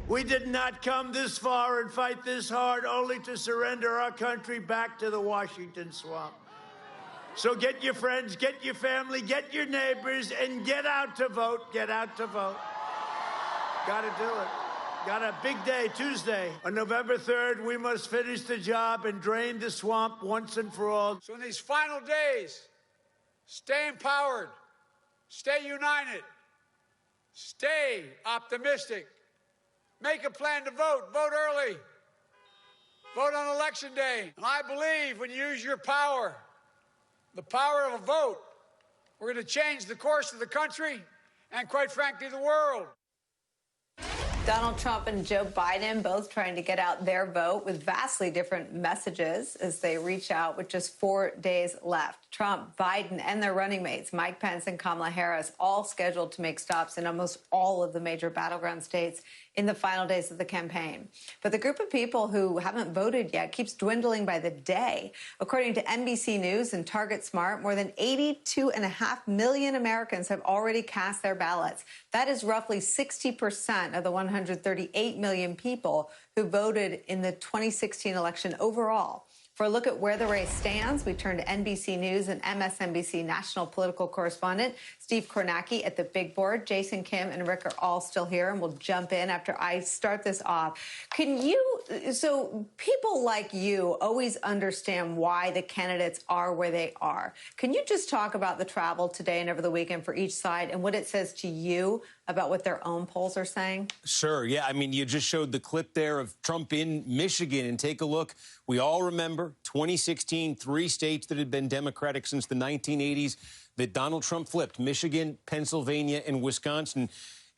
We did not come this far and fight this hard only to surrender our country back to the Washington swamp. So get your friends, get your family, get your neighbors, and get out to vote. Get out to vote. Gotta do it. Got a big day, Tuesday. On November 3rd, we must finish the job and drain the swamp once and for all. So in these final days, stay empowered, stay united, stay optimistic. Make a plan to vote. Vote early. Vote on Election Day. And I believe when you use your power, the power of a vote, we're going to change the course of the country and, quite frankly, the world. Donald Trump and Joe Biden both trying to get out their vote with vastly different messages as they reach out with just 4 days left. Trump, Biden, and their running mates, Mike Pence and Kamala Harris, all scheduled to make stops in almost all of the major battleground states in the final days of the campaign. But the group of people who haven't voted yet keeps dwindling by the day. According to NBC News and Target Smart, more than 82.5 million Americans have already cast their ballots. That is roughly 60% of the 138 million people who voted in the 2016 election overall. For a look at where the race stands, we turn to NBC News and MSNBC national political correspondent Steve Kornacki at the big board. Jason, Kim, and Rick are all still here, and we'll jump in after I start this off. So people like you always understand why the candidates are where they are. Can you just talk about the travel today and over the weekend for each side and what it says to you about what their own polls are saying? Sure. Yeah. I mean, you just showed the clip there of Trump in Michigan, and take a look. We all remember 2016, 3 states that had been Democratic since the 1980s that Donald Trump flipped: Michigan, Pennsylvania, and Wisconsin.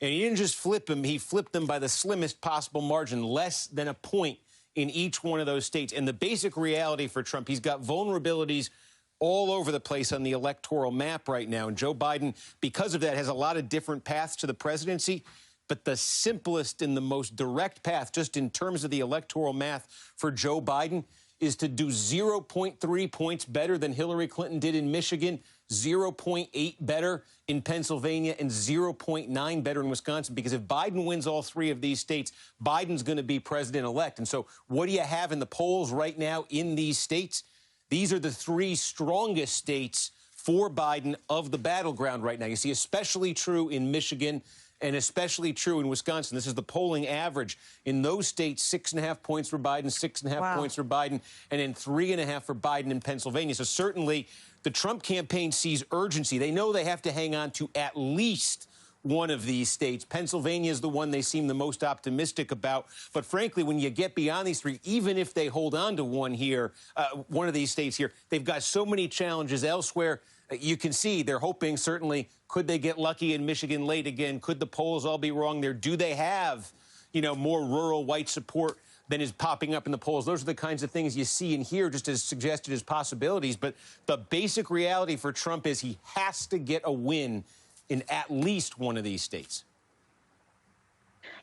And he didn't just flip them. He flipped them by the slimmest possible margin, less than a point in each one of those states. And the basic reality for Trump, he's got vulnerabilities all over the place on the electoral map right now. And Joe Biden, because of that, has a lot of different paths to the presidency. But the simplest and the most direct path, just in terms of the electoral math for Joe Biden, is to do 0.3 points better than Hillary Clinton did in Michigan, 0.8 better in Pennsylvania, and 0.9 better in Wisconsin. Because if Biden wins all 3 of these states, Biden's going to be president-elect. And so what do you have in the polls right now in these states? These are the 3 strongest states for Biden of the battleground right now. You see, especially true in Michigan and especially true in Wisconsin. This is the polling average. In those states, 6.5 points for Biden, 6.5 points for Biden, and then 3.5 for Biden in Pennsylvania. So certainly the Trump campaign sees urgency. They know they have to hang on to at least one of these states. Pennsylvania is the one they seem the most optimistic about. But frankly, when you get beyond these 3, even if they hold on to one of these states here, they've got so many challenges elsewhere. You can see they're hoping, certainly, could they get lucky in Michigan late again? Could the polls all be wrong there? Do they have, more rural white support than is popping up in the polls? Those are the kinds of things you see and hear just as suggested as possibilities. But the basic reality for Trump is he has to get a win in at least one of these states.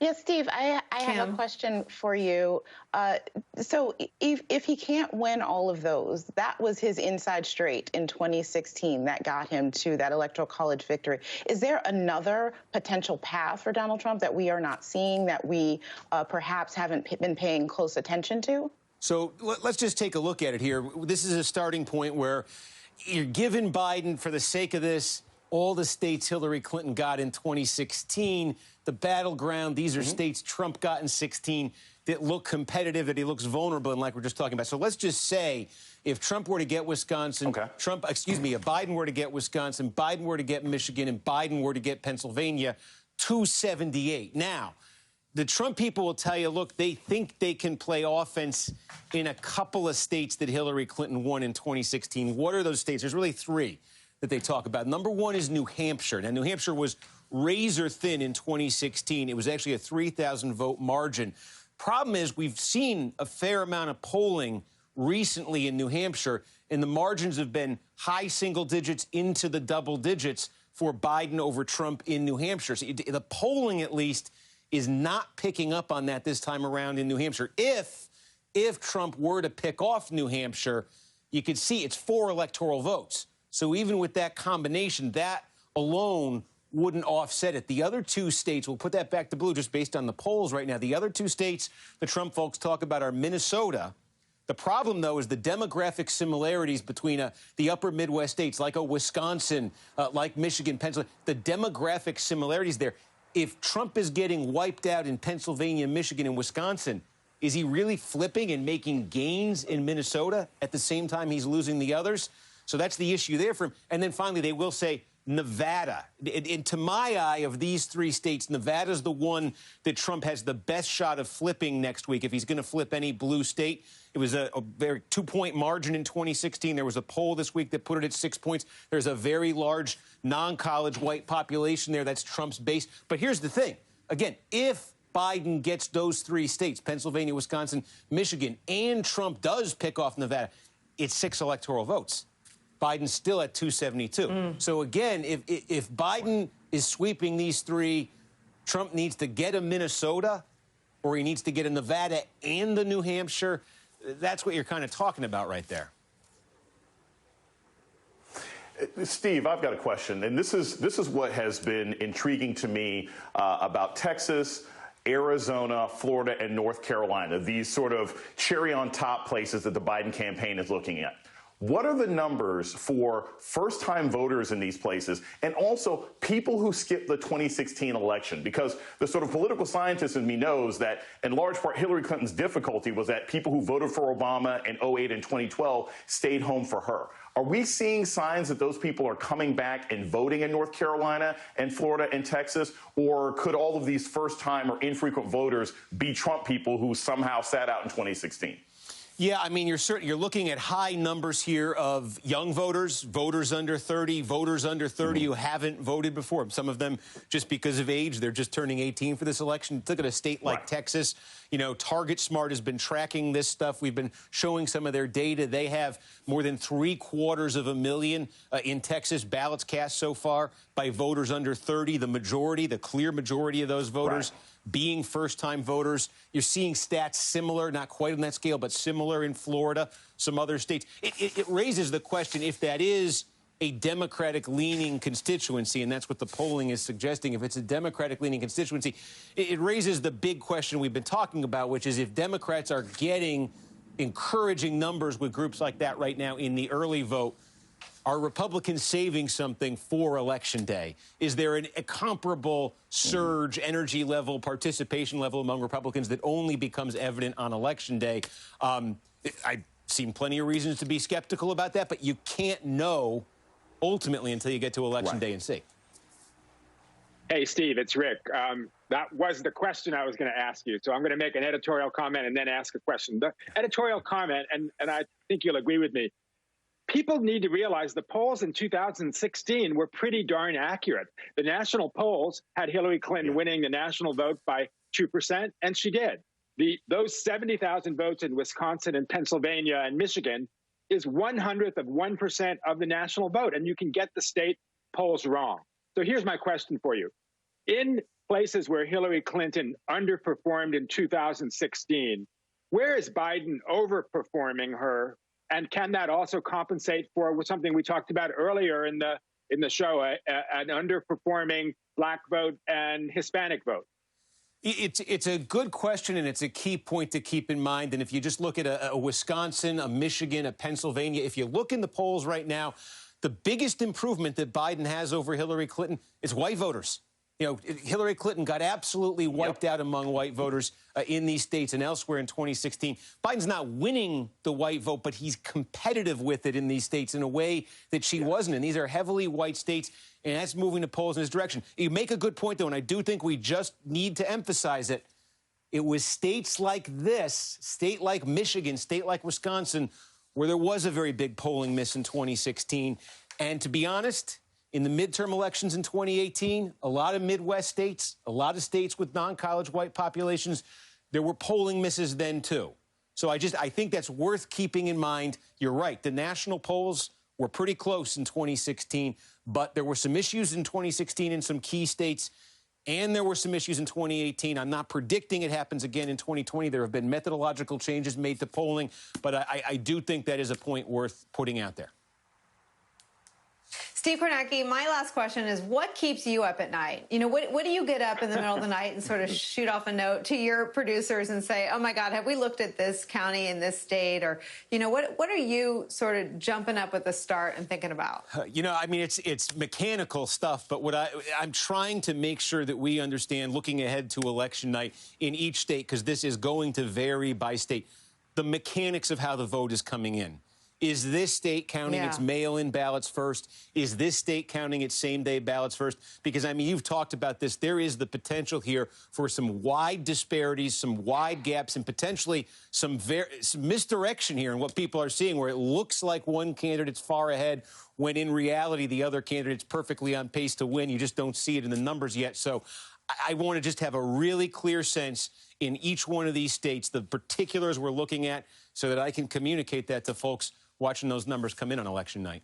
Yes, Steve, I have a question for you. So if he can't win all of those, that was his inside straight in 2016 that got him to that electoral college victory. Is there another potential path for Donald Trump that we are not seeing, that we perhaps haven't been paying close attention to? So let's just take a look at it here. This is a starting point where you're giving Biden, for the sake of this, all the states Hillary Clinton got in 2016, the battleground. These are states Trump got in 16 that look competitive, that he looks vulnerable in, like we're just talking about. So let's just say if Trump were to get Wisconsin, if Biden were to get Wisconsin, Biden were to get Michigan, and Biden were to get Pennsylvania, 278. Now, the Trump people will tell you, look, they think they can play offense in a couple of states that Hillary Clinton won in 2016. What are those states? There's really 3 that they talk about. Number 1 is New Hampshire. Now, New Hampshire was razor thin in 2016. It was actually a 3,000 vote margin. Problem is, we've seen a fair amount of polling recently in New Hampshire, and the margins have been high single digits into the double digits for Biden over Trump in New Hampshire. So the polling, at least, is not picking up on that this time around in New Hampshire. If Trump were to pick off New Hampshire, you could see it's 4 electoral votes. So even with that combination, that alone wouldn't offset it. The other two states, we'll put that back to blue just based on the polls right now. The other two states the Trump folks talk about are Minnesota. The problem, though, is the demographic similarities between the upper Midwest states like Wisconsin, like Michigan, Pennsylvania, the demographic similarities there. If Trump is getting wiped out in Pennsylvania, Michigan, and Wisconsin, is he really flipping and making gains in Minnesota at the same time he's losing the others? So that's the issue there for him. And then finally, they will say Nevada. And to my eye, of these three states, Nevada's the one that Trump has the best shot of flipping next week if he's going to flip any blue state. It was a very 2-point margin in 2016. There was a poll this week that put it at 6 points. There's a very large non-college white population there. That's Trump's base. But here's the thing. Again, if Biden gets those three states, Pennsylvania, Wisconsin, Michigan, and Trump does pick off Nevada, it's 6 electoral votes. Biden's still at 272. So again, if Biden is sweeping these three, Trump needs to get a Minnesota, or he needs to get a Nevada and the New Hampshire. That's what you're kind of talking about right there. Steve, I've got a question, and this is what has been intriguing to me about Texas, Arizona, Florida, and North Carolina, these sort of cherry on top places that the Biden campaign is looking at. What are the numbers for first-time voters in these places, and also people who skipped the 2016 election? Because the sort of political scientist in me knows that, in large part, Hillary Clinton's difficulty was that people who voted for Obama in 2008 and 2012 stayed home for her. Are we seeing signs that those people are coming back and voting in North Carolina and Florida and Texas? Or could all of these first-time or infrequent voters be Trump people who somehow sat out in 2016? Yeah, I mean, you're looking at high numbers here of young voters, voters under 30, voters under 30 who haven't voted before. Some of them just because of age, they're just turning 18 for this election. Look at a state like Texas. You know, Target Smart has been tracking this stuff. We've been showing some of their data. They have more than 750,000 in Texas ballots cast so far by voters under 30. The majority, the clear majority of those voters being first-time voters. You're seeing stats similar, not quite on that scale, but similar in Florida, some other states. It raises the question if that is a Democratic-leaning constituency, and that's what the polling is suggesting. If it's a Democratic-leaning constituency, it raises the big question we've been talking about, which is if Democrats are getting encouraging numbers with groups like that right now in the early vote, are Republicans saving something for Election Day? Is there a comparable surge, energy level, participation level among Republicans that only becomes evident on Election Day? I've seen plenty of reasons to be skeptical about that, but you can't know ultimately until you get to Election Day and see. Hey, Steve, it's Rick. That was the question I was going to ask you. So I'm going to make an editorial comment and then ask a question. The editorial comment, and I think you'll agree with me, people need to realize the polls in 2016 were pretty darn accurate. The national polls had Hillary Clinton winning the national vote by 2%, and she did. Those 70,000 votes in Wisconsin and Pennsylvania and Michigan is 0.01% of the national vote, and you can get the state polls wrong. So here's my question for you. In places where Hillary Clinton underperformed in 2016, where is Biden overperforming her? And can that also compensate for something we talked about earlier in the show, an underperforming Black vote and Hispanic vote? It's a good question, and it's a key point to keep in mind. And if you just look at a Wisconsin, a Michigan, a Pennsylvania, if you look in the polls right now, the biggest improvement that Biden has over Hillary Clinton is white voters. You know, Hillary Clinton got absolutely wiped out among white voters in these states and elsewhere in 2016. Biden's not winning the white vote, but he's competitive with it in these states in a way that she wasn't. And these are heavily white states, and that's moving the polls in his direction. You make a good point, though, and I do think we just need to emphasize it. It was states like this, state like Michigan, state like Wisconsin, where there was a very big polling miss in 2016. And to be honest, in the midterm elections in 2018, a lot of Midwest states, a lot of states with non-college white populations, there were polling misses then, too. So I think that's worth keeping in mind. You're right. The national polls were pretty close in 2016, but there were some issues in 2016 in some key states, and there were some issues in 2018. I'm not predicting it happens again in 2020. There have been methodological changes made to polling, but I do think that is a point worth putting out there. Steve Kornacki, my last question is, what keeps you up at night? You know, what do you get up in the middle of the night and sort of shoot off a note to your producers and say, oh, my God, have we looked at this county in this state? Or, you know, what are you sort of jumping up at the start and thinking about? You know, I mean, it's mechanical stuff, but what I'm trying to make sure that we understand, looking ahead to election night in each state, because this is going to vary by state, the mechanics of how the vote is coming in. Is this state counting its mail-in ballots first? Is this state counting its same-day ballots first? Because, I mean, you've talked about this. There is the potential here for some wide disparities, some wide gaps, and potentially some misdirection here in what people are seeing, where it looks like one candidate's far ahead when in reality the other candidate's perfectly on pace to win. You just don't see it in the numbers yet. So I want to just have a really clear sense in each one of these states, the particulars we're looking at, so that I can communicate that to folks watching those numbers come in on election night.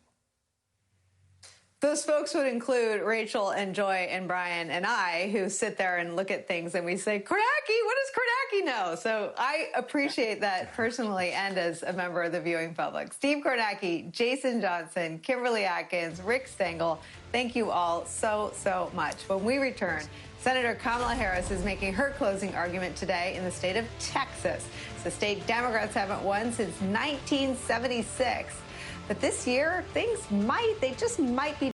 Those folks would include Rachel and Joy and Brian and I, who sit there and look at things and we say, Kornacki, what does Kornacki know? So I appreciate that personally and as a member of the viewing public. Steve Kornacki, Jason Johnson, Kimberly Atkins, Rick Stengel, thank you all so, so much. When we return, Senator Kamala Harris is making her closing argument today in the state of Texas. It's the state Democrats haven't won since 1976. But this year, they just might be